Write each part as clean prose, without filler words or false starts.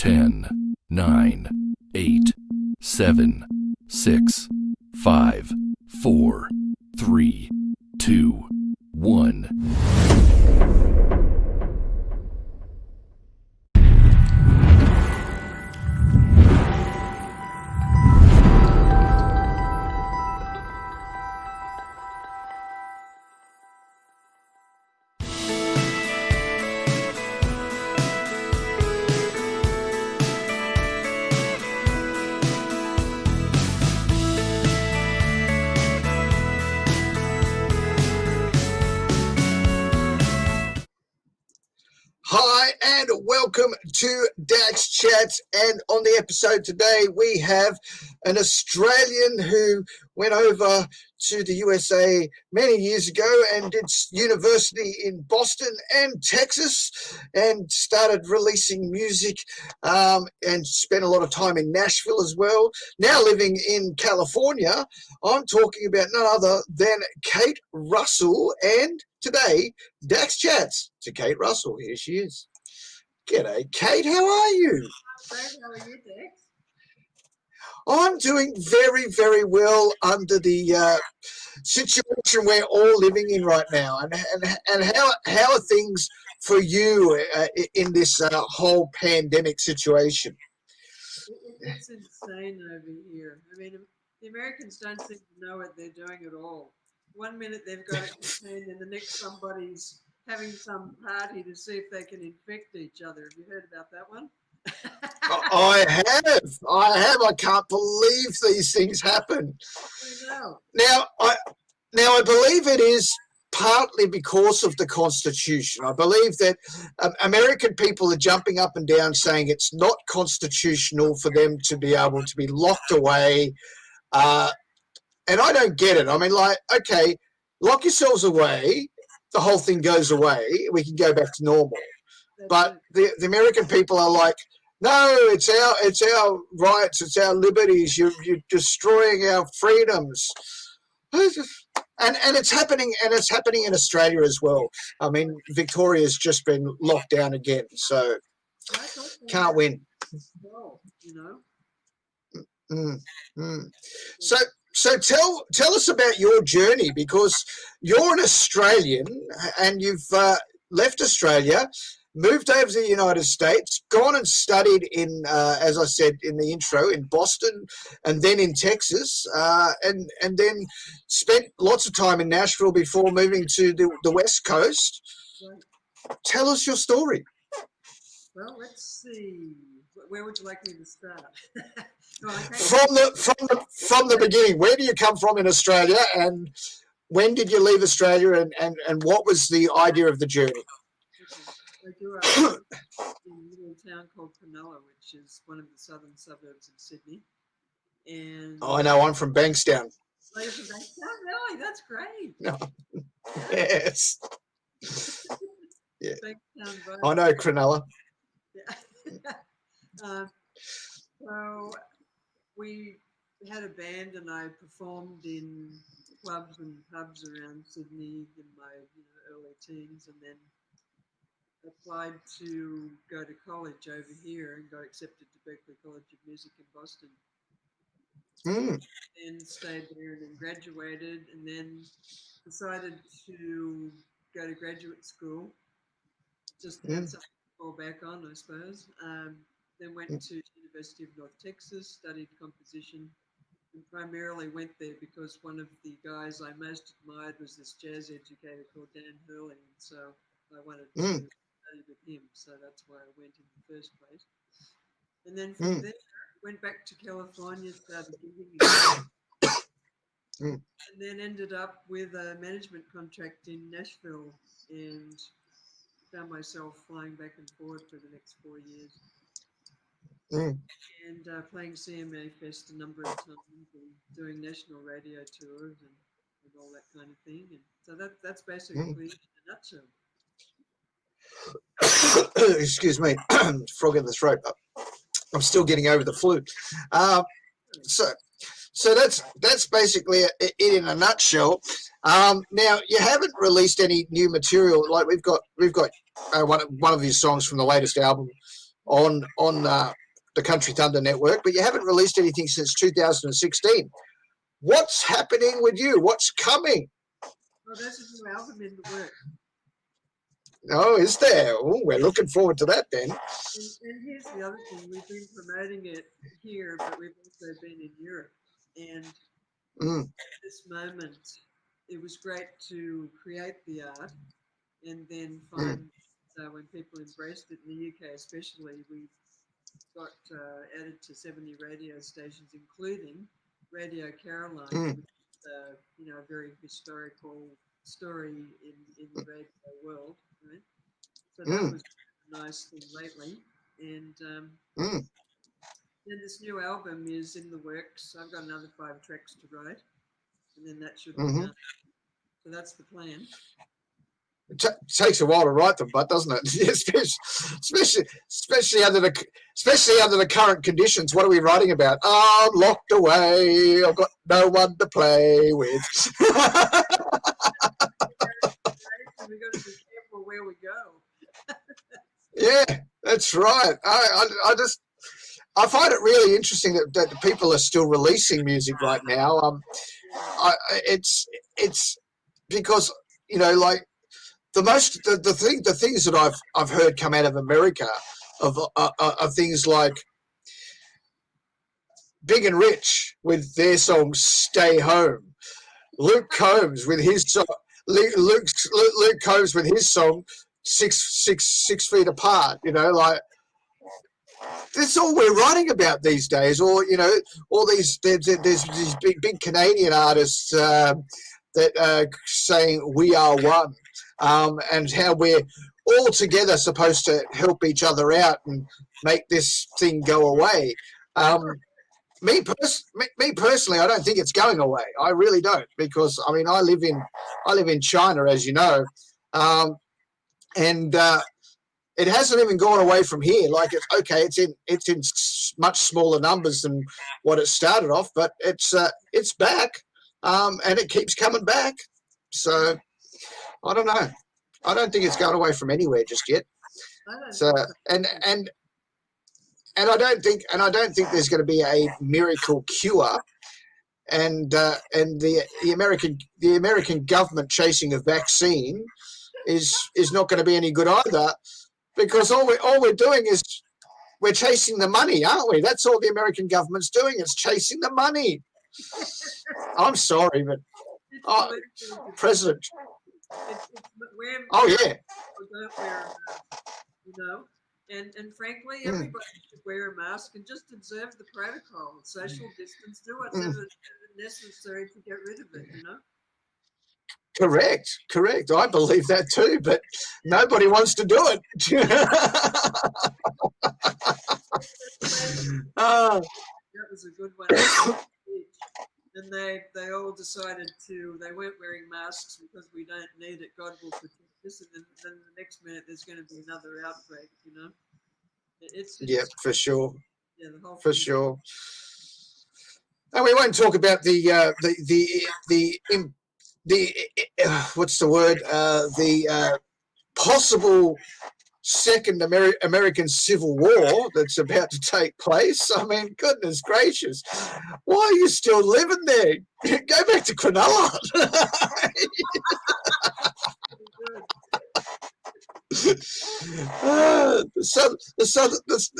10, 9, 8, 7, 6, 5, 4, 3, 2, 1. Hi and welcome to Dax Chats, and on the episode today we have an Australian who went over to the USA many years ago and did university in Boston and Texas and started releasing music and spent a lot of time in Nashville as well. Now living in California, I'm talking about none other than Kate Russell, and today Dax Chats to Kate Russell. Here she is. G'day, Kate. How are you? Great. How are you, Dax? I'm doing very, very well under the situation we're all living in right now. And how are things for you in this whole pandemic situation? It's insane over here. I mean, the Americans don't seem to know what they're doing at all. 1 minute they've got it contained, and the next somebody's having some party to see if they can infect each other. Have you heard about that one? I have. I can't believe these things happen. I know. Now I believe it is partly because of the Constitution. I believe that American people are jumping up and down saying it's not constitutional for them to be able to be locked away. And I don't get it. I mean, like, okay, lock yourselves away. The whole thing goes away. We can go back to normal. But the American people are like, no, it's our rights, it's our liberties. You're destroying our freedoms. And it's happening in Australia as well. I mean, Victoria's just been locked down again, so can't win. Well, you know. So tell us about your journey, because you're an Australian and you've left Australia, moved over to the United States, gone and studied in, as I said in the intro, in Boston and then in Texas, and then spent lots of time in Nashville before moving to the West Coast. Right. Tell us your story. Well, let's see. Where would you like me to start? From the beginning, where do you come from in Australia, and when did you leave Australia, and what was the idea of the journey? I grew up in a little town called Cronulla, which is one of the southern suburbs of Sydney. And I know, I'm from Bankstown. Oh, you're from Bankstown? Really? That's great. No. Yes. Yeah. Bankstown, I know Cronulla. Yeah. So we had a band, and I performed in clubs and pubs around Sydney in my early teens, and then applied to go to college over here and got accepted to Berklee College of Music in Boston. And stayed there and then graduated, and then decided to go to graduate school just to have something to fall back on, I suppose. Then went to University of North Texas, studied composition, and primarily went there because one of the guys I most admired was this jazz educator called Dan Hurley, and so I wanted to study with him, so that's why I went in the first place. And then from there, went back to California, started gigging again, and then ended up with a management contract in Nashville, and found myself flying back and forth for the next 4 years. And playing CMA Fest a number of times and doing national radio tours and all that kind of thing. And so that's basically in a nutshell. Excuse me, frog in the throat. I'm still getting over the flu. So that's basically it in a nutshell. Now you haven't released any new material. Like we've got one of your songs from the latest album, the Country Thunder Network, but you haven't released anything since 2016. What's happening with you? What's coming? Well, there's a new album in the work. Oh, is there? Oh, we're looking forward to that then. And here's the other thing. We've been promoting it here, but we've also been in Europe. And at this moment, it was great to create the art and then find when people embraced it in the UK especially, we got added to 70 radio stations, including Radio Caroline, which is a very historical story in the radio world. Right? So that was a nice thing lately. And then this new album is in the works. I've got another 5 tracks to write, and then that should be done. So that's the plan. It takes a while to write them, but doesn't it? especially under the current conditions. What are we writing about? I'm locked away. I've got no one to play with. We've got to be careful where we go. Yeah, that's right. I find it really interesting that people are still releasing music right now. It's because like. The things that I've heard come out of America are things like Big and Rich with their song "Stay Home," Luke Combs with his song Luke Combs with his song "6 Feet Apart." Like that's all we're writing about these days. Or all there's these big Canadian artists that are saying "We are one." And how we're all together supposed to help each other out and make this thing go away. Me personally, I don't think it's going away. I really don't, because I live in China, as you know, and it hasn't even gone away from here. Like it's in much smaller numbers than what it started off, but it's back, and it keeps coming back. So. I don't know. I don't think it's going away from anywhere just yet. So and I don't think there's going to be a miracle cure. And the American government chasing a vaccine is not going to be any good either, because all we're doing is we're chasing the money, aren't we? That's all the American government's doing. It's chasing the money. I'm sorry, but President. Oh yeah. And frankly, everybody should wear a mask and just observe the protocol, social distance, do whatever necessary to get rid of it. Correct. I believe that too, but nobody wants to do it. That was a good one. And they all decided they weren't wearing masks because we don't need it. God will protect us. And then the next minute there's going to be another outbreak. For sure. Yeah, the whole for sure. And we won't talk about the what's the word? The possible second American Civil War that's about to take place. Goodness gracious, why are you still living there? Go back to Cronulla.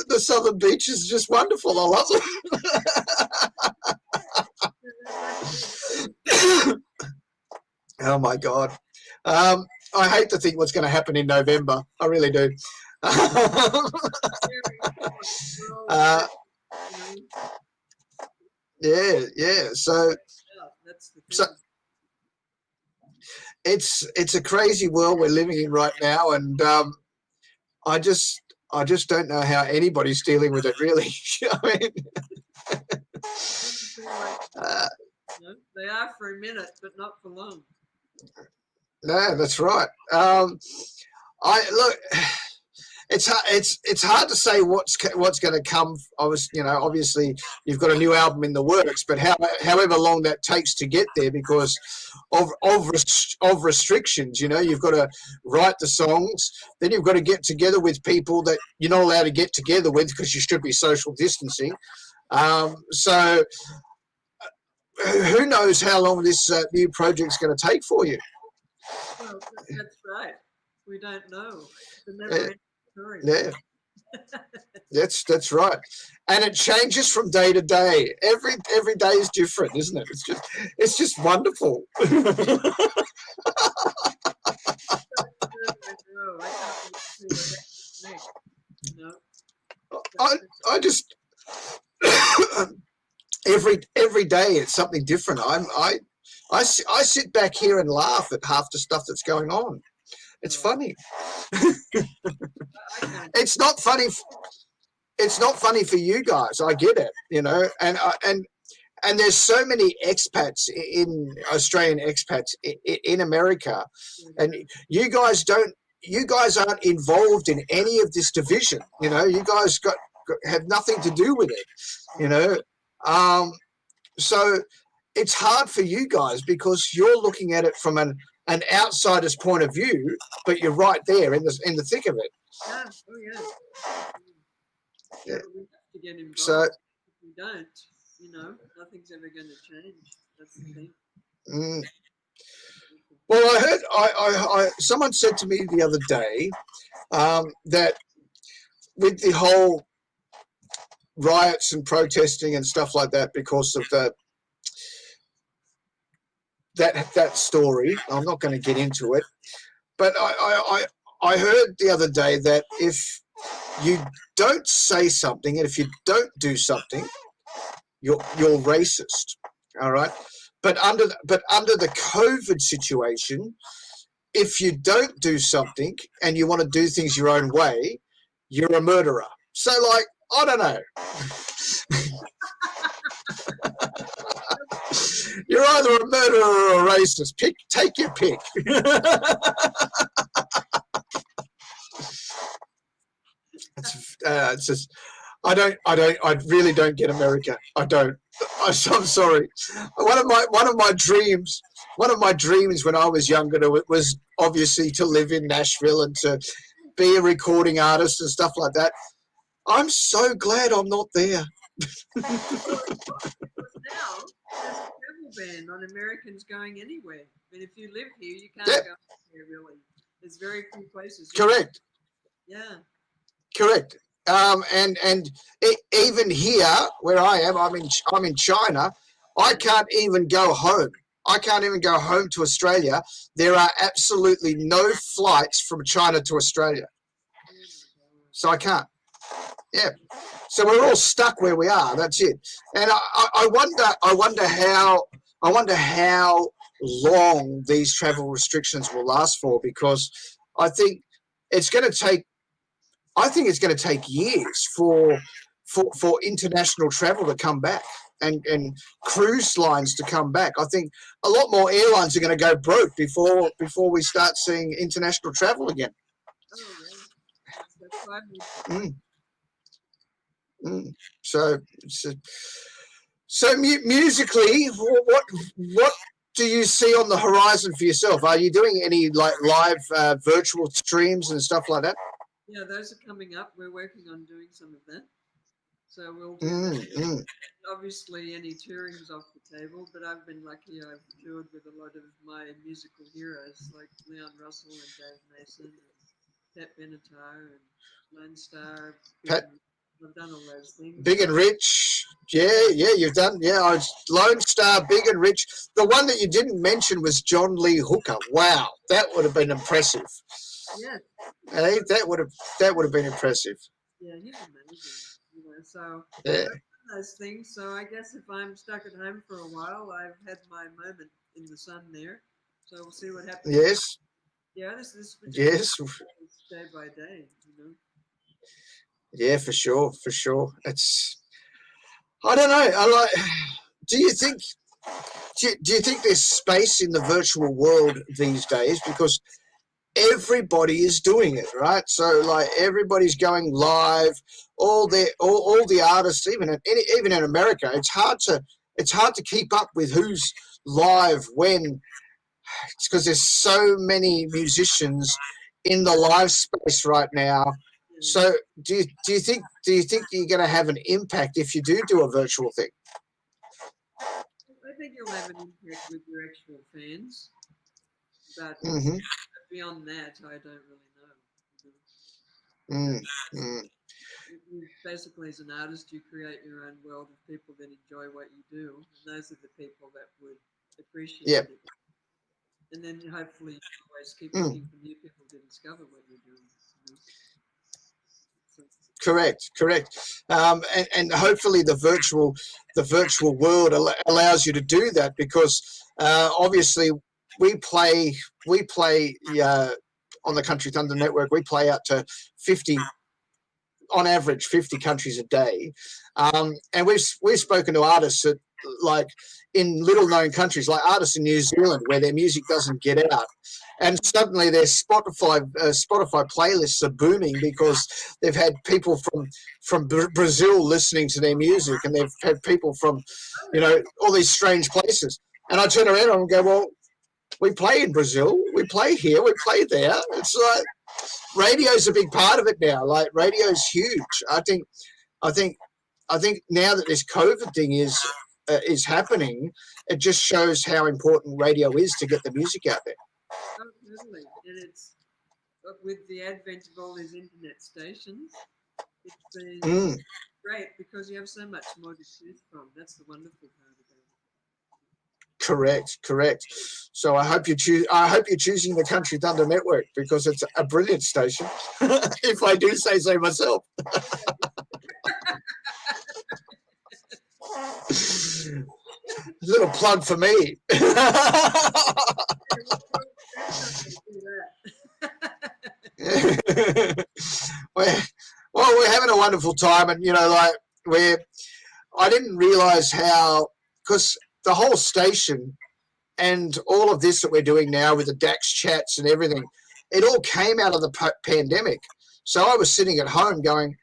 The southern beach is just wonderful. I love it. Oh my God. I hate to think what's going to happen in November. I really do. Yeah. So it's a crazy world we're living in right now, and I just don't know how anybody's dealing with it, really. They are for a minute, but not for long. No, that's right. it's hard to say what's going to come. Obviously you've got a new album in the works, but however long that takes to get there because of restrictions. You've got to write the songs, then you've got to get together with people that you're not allowed to get together with because you should be social distancing. So who knows how long this new project's going to take for you? Well, that's right. We don't know. It's a never-ending story. Yeah. That's right, and it changes from day to day. Every day is different, isn't it? It's just wonderful. I know. I can't see what happens next. I just every day it's something different. I sit back here and laugh at half the stuff that's going on. It's funny. It's not funny. It's not funny for you guys. I get it, and there's so many expats Australian expats in America, and you guys aren't involved in any of this division. You guys have nothing to do with it. So it's hard for you guys because you're looking at it from an outsider's point of view, but you're right there in the thick of it. Yeah. Oh yeah. Yeah. We have to get involved. So if we don't, nothing's ever going to change. That's the thing. Well, I heard someone said to me the other day that with the whole riots and protesting and stuff like that because of that story, I'm not going to get into it, but I heard the other day that if you don't say something and if you don't do something, you're racist. All right, but under the COVID situation, if you don't do something and you want to do things your own way, you're a murderer. So, I don't know. You're either a murderer or a racist. Take your pick. It's just, I really don't get America. I don't. I'm sorry. One of my dreams when I was younger was obviously to live in Nashville and to be a recording artist and stuff like that. I'm so glad I'm not there. Now there's a travel ban on Americans going anywhere. But if you live here, you can't go anywhere really. There's very few places. Correct. Yeah. Correct. Even here where I am, I'm in China. I can't even go home. I can't even go home to Australia. There are absolutely no flights from China to Australia, so I can't. Yeah. So we're all stuck where we are. That's it. And I wonder how long these travel restrictions will last for, because I think it's going to take years for international travel to come back and cruise lines to come back. I think a lot more airlines are going to go broke before we start seeing international travel again. Oh, yeah. That's why So musically, what do you see on the horizon for yourself? Are you doing any live virtual streams and stuff like that? Yeah, those are coming up. We're working on doing some of that. So we'll do that. Obviously, any touring's off the table, but I've been lucky. I've toured with a lot of my musical heroes like Leon Russell and Dave Mason and Pat Benatar and Lone Star. I've done all those things. Big and Rich. Yeah, you've done. Yeah, Lone Star, Big and Rich. The one that you didn't mention was John Lee Hooker. Wow, that would have been impressive. Yeah. Hey, that would have been impressive. Yeah, he's amazing. So yeah. I've done those things. So I guess if I'm stuck at home for a while, I've had my moment in the sun there. So we'll see what happens. Yes. Yeah, this yes. Day by day, Yeah, for sure. It's. I don't know. Do you think there's space in the virtual world these days? Because everybody is doing it, right? So like everybody's going live. All the artists, even in America, it's hard to keep up with who's live when. It's because there's so many musicians in the live space right now. So do you think you're going to have an impact if you do a virtual thing? I think you'll have an impact with your actual fans, but beyond that, I don't really know. Basically, as an artist, you create your own world of people that enjoy what you do, and those are the people that would appreciate it. And then hopefully you always keep looking for new people to discover what you're doing. So, Correct. And hopefully the virtual world allows you to do that, because obviously we play on the Country Thunder Network. We play out to 50, on average, 50 countries a day, and we've spoken to artists that, like, in little known countries, like artists in New Zealand, where their music doesn't get out, and suddenly their Spotify playlists are booming because they've had people from Brazil listening to their music, and they've had people from, all these strange places. And I turn around and go, well, we play in Brazil, we play here, we play there. It's like radio's a big part of it now. Like, radio's huge. I think now that this COVID thing is happening, it just shows how important radio is to get the music out there. Oh, totally. And it's with the advent of all these internet stations, it's been great because you have so much more to choose from. That's the wonderful part about it. Correct. So I hope you're choosing the Country Thunder Network, because it's a brilliant station, if I do say so myself. A little plug for me. Well, we're having a wonderful time, and I didn't realize how, because the whole station and all of this that we're doing now with the Dax Chats and everything, it all came out of the pandemic. So I was sitting at home going,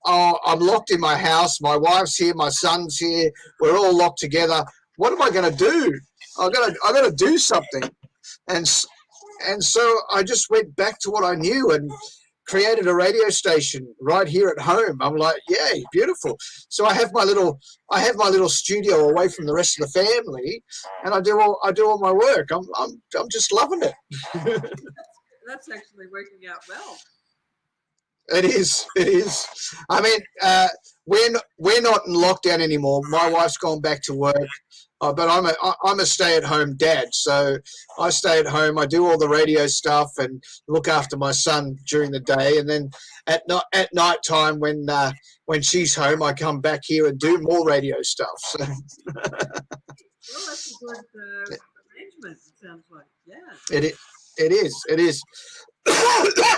oh, I'm locked in my house. My wife's here. My son's here. We're all locked together. What am I going to do? I got to do something. And so I just went back to what I knew and created a radio station right here at home. I'm like, yay, beautiful. So I have my little studio away from the rest of the family, and I do all my work. I'm just loving it. That's actually working out well. It is. I mean, we're not in lockdown anymore. My wife's gone back to work, but I'm a stay-at-home dad. So I stay at home. I do all the radio stuff and look after my son during the day. And then at night time, when she's home, I come back here and do more radio stuff. So. Well, that's a good arrangement. It sounds like, yeah. It is.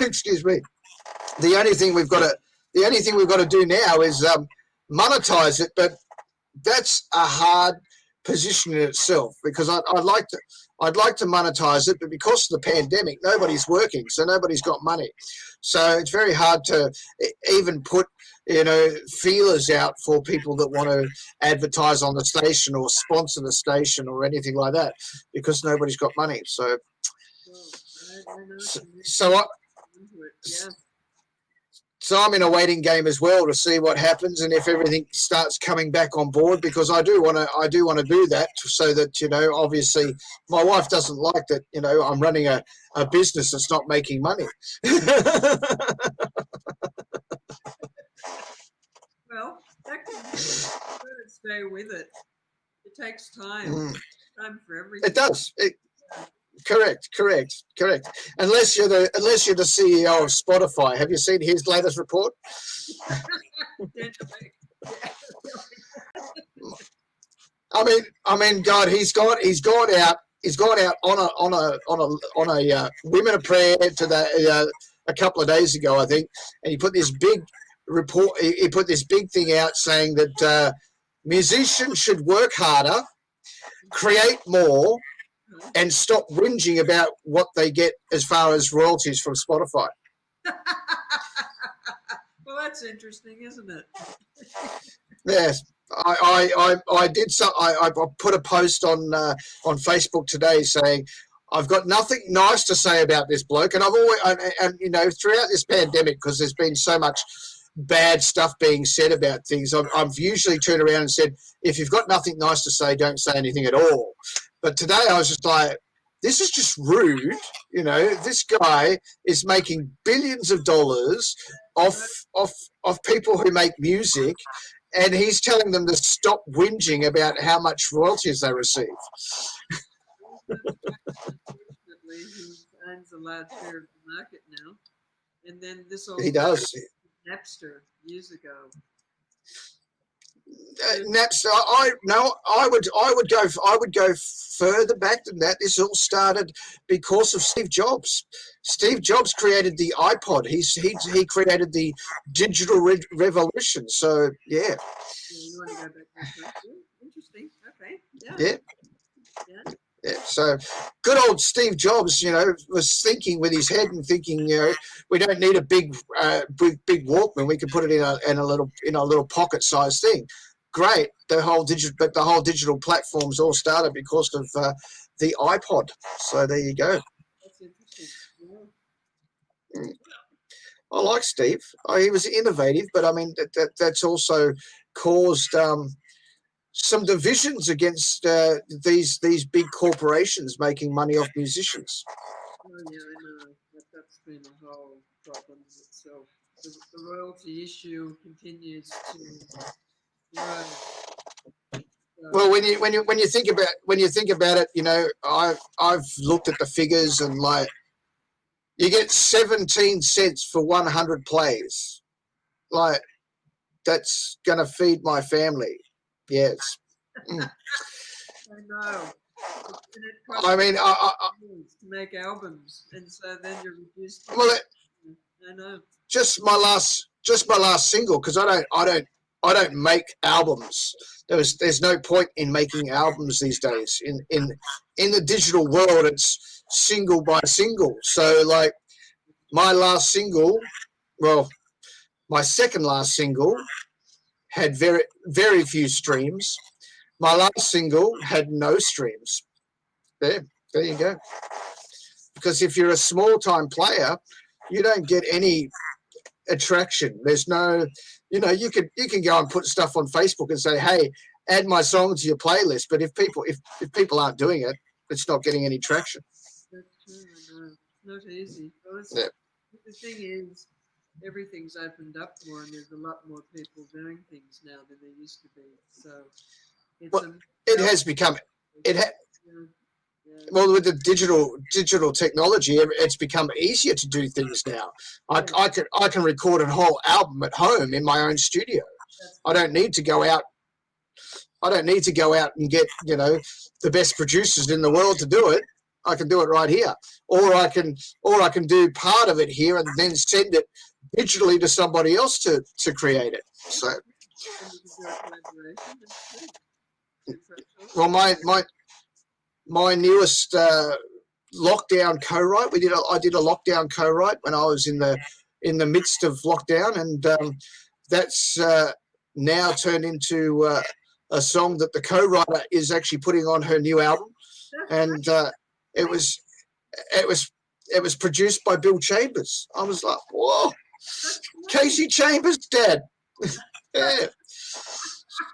Excuse me. The only thing we've got to do now is monetize it, but that's a hard position in itself, because I'd like to monetize it, but because of the pandemic, nobody's working, so nobody's got money. So it's very hard to even put feelers out for people that want to advertise on the station or sponsor the station or anything like that, because nobody's got money. So So I'm in a waiting game as well to see what happens and if everything starts coming back on board, because I do want to do that, so that, obviously my wife doesn't like that, I'm running a business that's not making money. Well, that can be stay with it. It takes time. Time for everything. It does. Correct. Unless you're the CEO of Spotify. Have you seen his latest report? I mean, God, he's gone out on a Women of Prayer to a couple of days ago, I think, and he put this big report. He put this big thing out saying that musicians should work harder, create more, and stop whinging about what they get as far as royalties from Spotify. Well, that's interesting, isn't it? Yes, I did some. I put a post on Facebook today saying I've got nothing nice to say about this bloke, and I've always and you know throughout this pandemic, because there's been so much bad stuff being said about things, I've usually turned around and said, if you've got nothing nice to say, don't say anything at all. But today I was just like, this is just rude. You know, this guy is making billions of dollars off people who make music, and he's telling them to stop whinging about how much royalties they receive. Unfortunately, he owns a large share of the market now. And then this all He does. Napster years ago. Napster. I would go further back than that. This all started because of Steve Jobs. Steve Jobs created the iPod. He created the digital revolution. So yeah. You want to go back to that? Interesting. Okay. Yeah. Yeah. Yeah. Yeah, so good old Steve Jobs, you know, was thinking with his head and thinking, you know, we don't need a big Walkman. We can put it in a little pocket-sized thing. Great. The whole digital platforms all started because of the iPod. So there you go. That's interesting. Yeah. I like Steve. He was innovative, but I mean that's also caused some divisions against these big corporations making money off musicians. Oh, yeah, I know. That's been a whole problem in itself. The royalty issue continues to grow. Well, when you think about it, you know, I've looked at the figures, and like you get 17 cents for 100 plays. Like that's gonna feed my family. Yes. I know. I mean, to make albums, and so then you're reduced. Well, I know. Just my last single, because I don't make albums. There's no point in making albums these days. In the digital world, it's single by single. So like my last single, well, my second last single had very few streams. My last single had no streams. There you go. Because if you're a small time player, you don't get any attraction. There's no, you know, you can go and put stuff on Facebook and say, hey, add my song to your playlist. But if people aren't doing it, it's not getting any traction. That's true. I know. Not easy. Well, Yeah. The thing is, everything's opened up more, and there's a lot more people doing things now than there used to be. So it has become Yeah. Well, with the digital technology, it's become easier to do things now. I can record a whole album at home in my own studio. I don't need to go out. And get, you know, the best producers in the world to do it. I can do it right here, or I can do part of it here and then send it digitally to somebody else to create it. So, well, my newest lockdown co-write. I did a lockdown co-write when I was in the midst of lockdown, and that's now turned into a song that the co-writer is actually putting on her new album, and it was produced by Bill Chambers. I was like, whoa, Casey Chambers' dad. Yeah.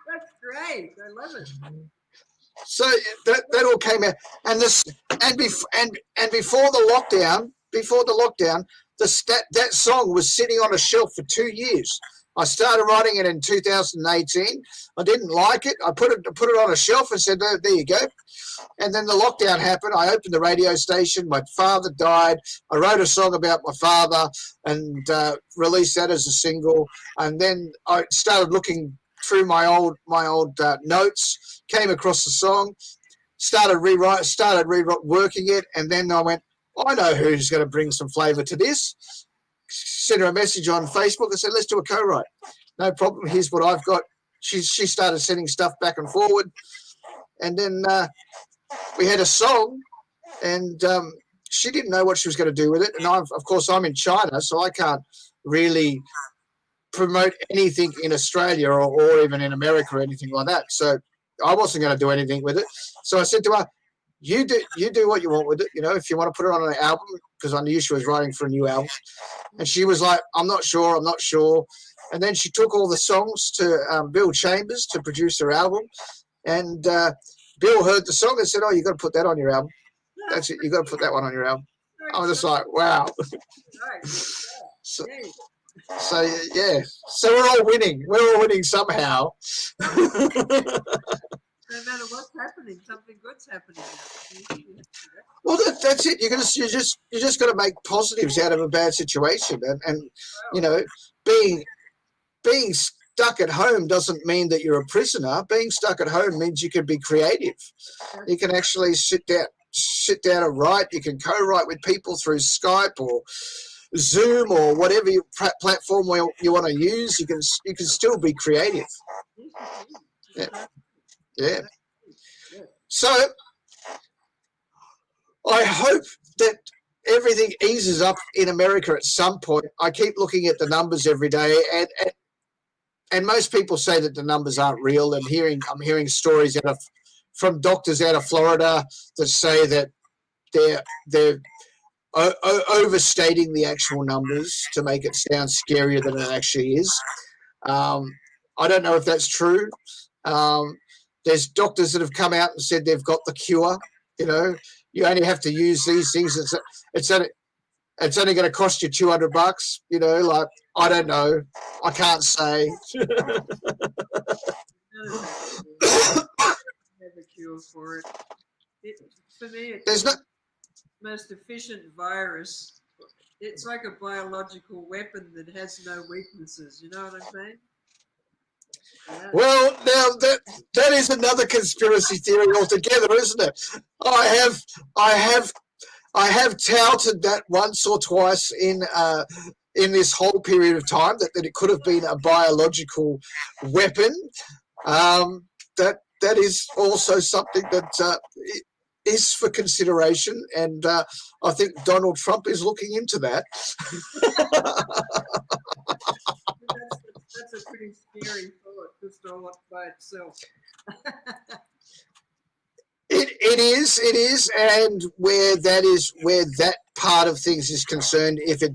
That's great. I love it. So that all came out, and before the lockdown, that song was sitting on a shelf for 2 years. I started writing it in 2018. I didn't like it. I put it on a shelf and said, there you go. And then the lockdown happened. I opened the radio station. My father died. I wrote a song about my father and released that as a single. And then I started looking through my old notes, came across the song, started reworking it, and then I went, I know who's going to bring some flavour to this. Sent her a message on Facebook and said, let's do a co-write. No problem. Here's what I've got. She started sending stuff back and forward, and then we had a song, and she didn't know what she was going to do with it. And of course, I'm in China, so I can't really promote anything in Australia or even in America or anything like that. So I wasn't going to do anything with it. So I said to her, you do what you want with it. You know, if you want to put it on an album, because I knew she was writing for a new album. And she was like, I'm not sure. And then she took all the songs to Bill Chambers to produce her album. And Bill heard the song and said, oh, you got to put that on your album. That's it. You got to put that one on your album. I was just like, wow. So yeah. So we're all winning. We're all winning somehow. No matter what's happening, something good's happening. Well, that's it. You just got to make positives out of a bad situation, and you know, being stuck at home doesn't mean that you're a prisoner. Being stuck at home means you can be creative. You can actually sit down and write. You can co-write with people through Skype or Zoom or whatever platform you want to use. You can still be creative. Yeah. So I hope that everything eases up in America at some point. I keep looking at the numbers every day, and most people say that the numbers aren't real. I'm hearing stories from doctors out of Florida that say that they're overstating the actual numbers to make it sound scarier than it actually is. I don't know if that's true. There's doctors that have come out and said they've got the cure. You know, you only have to use these things. It's only going to cost you $200. You know, like, I don't know. I can't say. Have a cure for it. For me, it's the most efficient virus. It's like a biological weapon that has no weaknesses. You know what I'm saying? Yeah. Well, now that is another conspiracy theory altogether, isn't it? I have touted that once or twice in this whole period of time that it could have been a biological weapon. That is also something that is for consideration, and I think Donald Trump is looking into that. That's a pretty scary thought, just all up by itself. It is, and where that part of things is concerned, if it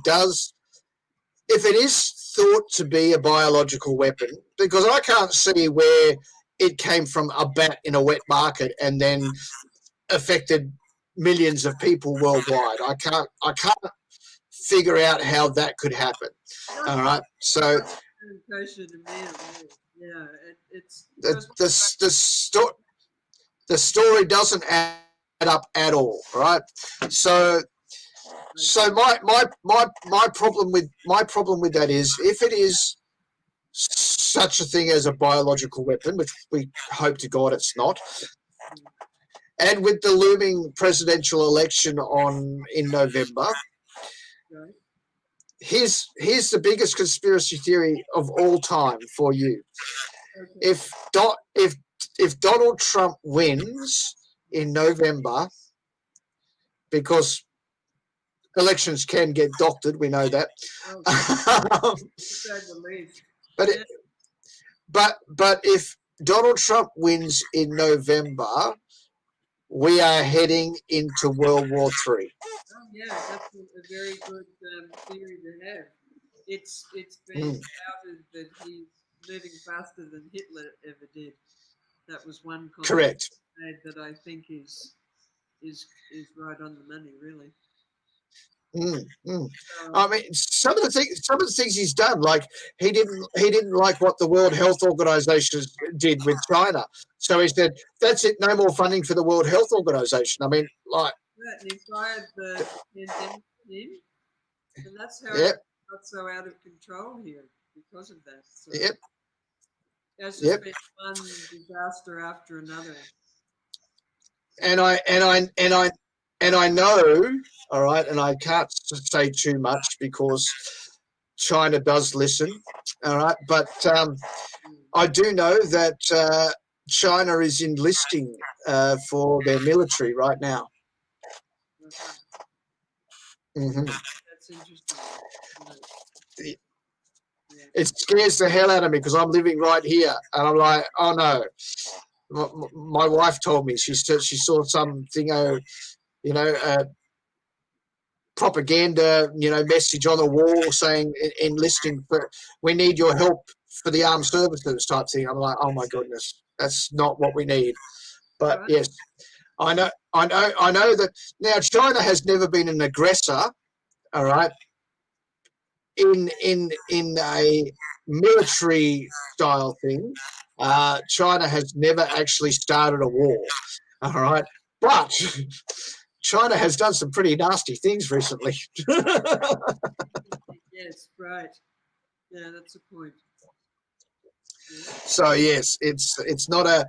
is thought to be a biological weapon, because I can't see where it came from a bat in a wet market and then affected millions of people worldwide. I can't figure out how that could happen. All right, so yeah, it's the story doesn't add up at all, right? So my problem with that is, if it is such a thing as a biological weapon, which we hope to God it's not, and with the looming presidential election in November, here's the biggest conspiracy theory of all time for you. If Donald Trump wins in November, because elections can get doctored, we know that. But if Donald Trump wins in November, we are heading into World War III. Oh yeah, that's a very good theory to have. It's been touted that he's moving faster than Hitler ever did. That was one comment Correct that I think is right on the money, really. I mean, some of the things he's done, like he didn't like what the World Health Organization did with China, so he said, "That's it, no more funding for the World Health Organization." I mean, like, and he fired the pandemic team, and that's how it got so out of control here because of that. So There's just been one disaster after another. And I know, all right, and I can't say too much because China does listen, all right, but I do know that China is enlisting for their military right now. Mm-hmm. That's interesting. Yeah. It scares the hell out of me because I'm living right here, and I'm like, oh no. My wife told me she saw something, propaganda, message on the wall saying enlisting we need your help for the armed services type thing. I'm like, oh my goodness, that's not what we need. But yes, I know that now China has never been an aggressor, all right, in a military style thing. China has never actually started a war, all right, but China has done some pretty nasty things recently. Yes, right. Yeah, that's a point. Yeah. So yes, it's not a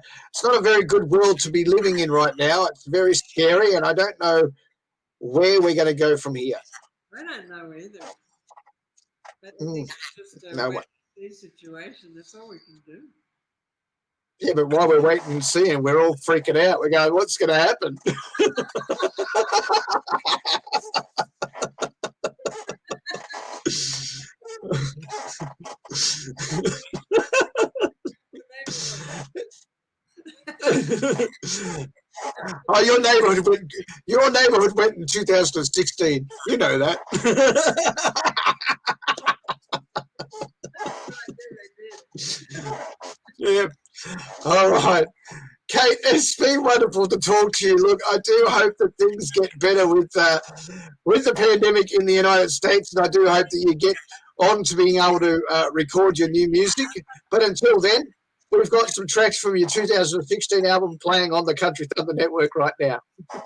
very good world to be living in right now. It's very scary, and I don't know where we're going to go from here. I don't know either. But I think it's just a wait-and-see situation. That's all we can do. Yeah, but while we're waiting and seeing, we're all freaking out. We're going, what's going to happen? Oh, your neighborhood went in 2016. You know that. Yeah. All right. Kate, it's been wonderful to talk to you. Look, I do hope that things get better with the pandemic in the United States, and I do hope that you get on to being able to record your new music. But until then, we've got some tracks from your 2016 album playing on the Country Thunder Network right now. I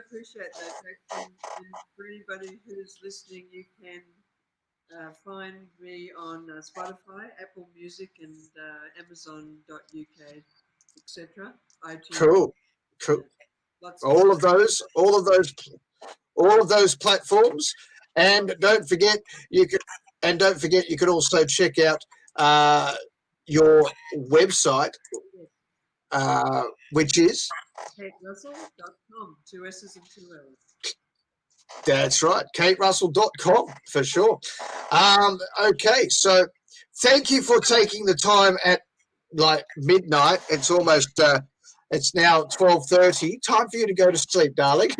appreciate that, Dax. And for anybody who's listening, you can find me on Spotify, Apple Music, and Amazon.uk, etc. Cool. All of those platforms, and don't forget you could also check out your website, which is KateRussell.com, 2 S's and 2 L's. That's right, KateRussell.com for sure. Okay, so thank you for taking the time at like midnight. It's almost it's now 12:30. Time for you to go to sleep, darling.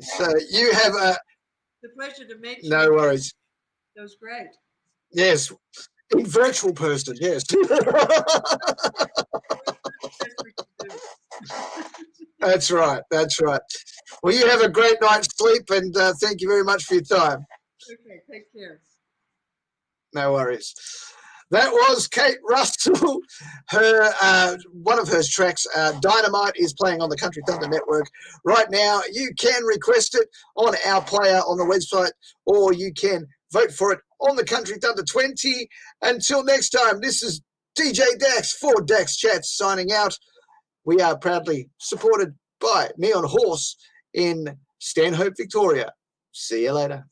So you have the pleasure to meet you. No worries. That was great. Yes, in virtual person. Yes. That's right. Well, you have a great night's sleep, and thank you very much for your time. Okay, take care. No worries. That was Kate Russell. Her one of her tracks, Dynamite, is playing on the Country Thunder Network right now. You can request it on our player on the website, or you can vote for it on the Country Thunder 20. Until next time, this is DJ Dax for Dax Chats signing out. We are proudly supported by Neon Horse in Stanhope, Victoria. See you later.